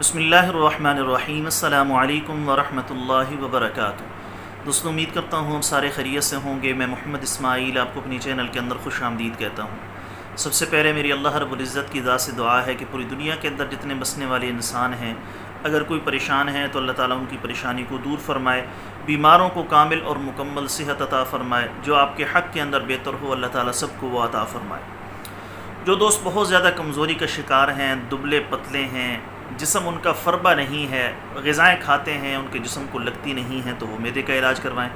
बिस्मिल्लाहिर्रहमानिर्रहीम। अस्सलामु अलैकुम वरहमतुल्लाहि वबरकातुहू। दोस्तों, उम्मीद करता हूँ आप सारे खैरियत से होंगे। मैं मोहम्मद इस्माइल आपको अपनी चैनल के अंदर खुश आमदीद कहता हूँ। सबसे पहले मेरी अल्लाह रब्बुल इज़्ज़त की ज़ात से दुआ है कि पूरी दुनिया के अंदर जितने बसने वाले इंसान हैं, अगर कोई परेशान है तो अल्लाह ताला उनकी परेशानी को दूर फरमाए, बीमारों को कामिल और मुकम्मल सेहत अता फ़रमाए। जो आपके हक़ के अंदर बेहतर हो अल्लाह ताला सबको वो अता फ़रमाए। जो दोस्त बहुत ज़्यादा कमज़ोरी का शिकार हैं, दुबले पतले हैं, जिस्म उनका फ़रबा नहीं है, ग़िज़ाएँ खाते हैं उनके जिस्म को लगती नहीं हैं, तो वो मैदे का इलाज करवाएं।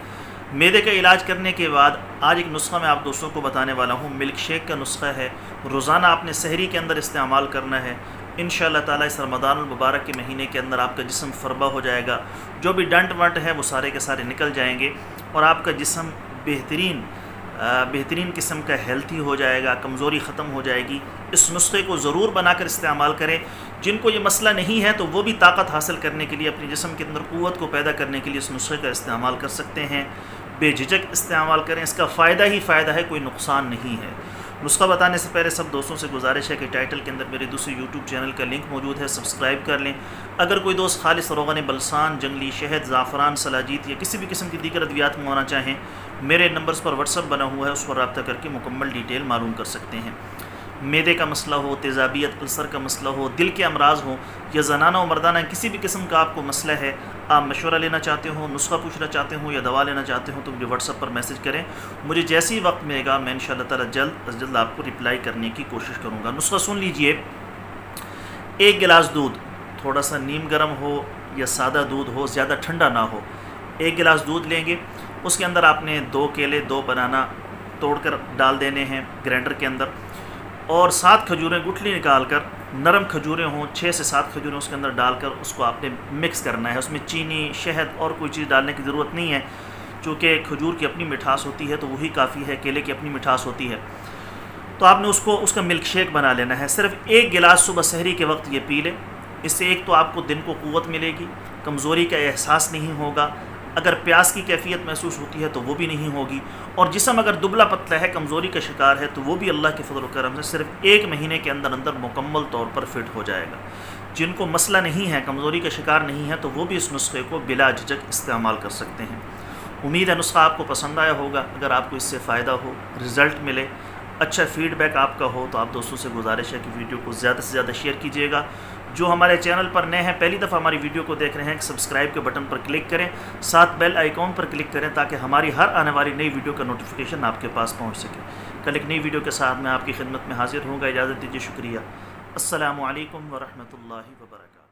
मैदे का इलाज करने के बाद आज एक नुस्खा मैं आप दोस्तों को बताने वाला हूँ। मिल्क शेक का नुस्खा है, रोज़ाना आपने सहरी के अंदर इस्तेमाल करना है। इंशाअल्लाह ताला इस रमज़ानुल मुबारक के महीने के अंदर आपका जिस्म फ़रबा हो जाएगा, जो भी डंट वंट है वो सारे के सारे निकल जाएंगे और आपका जिस्म बेहतरीन किस्म का हेल्थी हो जाएगा, कमज़ोरी ख़त्म हो जाएगी। इस नुस्खे को ज़रूर बनाकर इस्तेमाल करें। जिनको ये मसला नहीं है तो वो भी ताकत हासिल करने के लिए, अपने जिस्म के अंदर क़ुव्वत को पैदा करने के लिए इस नुस्खे का इस्तेमाल कर सकते हैं। बेझिझक इस्तेमाल करें, इसका फ़ायदा ही फ़ायदा है, कोई नुकसान नहीं है। नुस्खा बताने से पहले सब दोस्तों से गुजारिश है कि टाइटल के अंदर मेरे दूसरे यूट्यूब चैनल का लिंक मौजूद है, सब्सक्राइब कर लें। अगर कोई दोस्त खालिस रोग़न बलसान, जंगली शहद, ज़ाफ़रान, सलाजीत या किसी भी किस्म की दीगर अद्वियात मंगवाना चाहें, मेरे नंबर्स पर व्हाट्सअप बना हुआ है, उस पर रब्ता करके मुकम्मल डिटेल मालूम कर सकते हैं। मैदे का मसला हो, तेज़ाबियत, अल्सर का मसला हो, दिल के अमराज हो या ज़नाना और मर्दाना किसी भी किस्म का आपको मसला है, आप मशवरा लेना चाहते हो, नुस्खा पूछना चाहते हो या दवा लेना चाहते हो, तो मुझे व्हाट्सअप पर मैसेज करें। मुझे जैसे ही वक्त मिलेगा मैं इंशाअल्लाह ताला जल्द अज जल्द आपको रिप्लाई करने की कोशिश करूँगा। नुस्खा सुन लीजिए। 1 गिलास दूध, थोड़ा सा नीम गर्म हो या सादा दूध हो, ज़्यादा ठंडा ना हो। 1 गिलास दूध लेंगे, उसके अंदर आपने 2 केले, 2 बनाना तोड़कर डाल देने हैं ग्राइंडर के अंदर, और 7 खजूरें गुठली निकाल कर, नरम खजूरें हों 6 से 7 खजूरें उसके अंदर डालकर उसको आपने मिक्स करना है। उसमें चीनी, शहद और कोई चीज़ डालने की ज़रूरत नहीं है, चूँकि खजूर की अपनी मिठास होती है तो वही काफ़ी है, केले की अपनी मिठास होती है। तो आपने उसका मिल्क शेक बना लेना है। सिर्फ 1 गिलास सुबह सहरी के वक्त ये पी लें। इससे एक तो आपको दिन को क़ुव्वत मिलेगी, कमज़ोरी का एहसास नहीं होगा, अगर प्यास की कैफियत महसूस होती है तो वो भी नहीं होगी, और जिस्म अगर दुबला पतला है, कमज़ोरी का शिकार है, तो वो भी अल्लाह के फज़ल करम से सिर्फ 1 महीने के अंदर अंदर मुकम्मल तौर पर फिट हो जाएगा। जिनको मसला नहीं है, कमज़ोरी का शिकार नहीं है, तो वो भी इस नुस्खे को बिला झिझक इस्तेमाल कर सकते हैं। उम्मीद है नुस्खा आपको पसंद आया होगा। अगर आपको इससे फ़ायदा हो, रिज़ल्ट मिले, अच्छा फ़ीडबैक आपका हो, तो आप दोस्तों से गुजारिश है कि वीडियो को ज़्यादा से ज़्यादा शेयर कीजिएगा। जो हमारे चैनल पर नए हैं, पहली दफ़ा हमारी वीडियो को देख रहे हैं, सब्सक्राइब के बटन पर क्लिक करें, साथ बेल आइकॉन पर क्लिक करें ताकि हमारी हर आने वाली नई वीडियो का नोटिफिकेशन आपके पास पहुंच सके। कल एक नई वीडियो के साथ मैं आपकी खिदमत में हाजिर होऊंगा। इजाज़त दीजिए, शुक्रिया। अस्सलामु अलैकुम वरहमतुल्लाहि वबरकातुहू।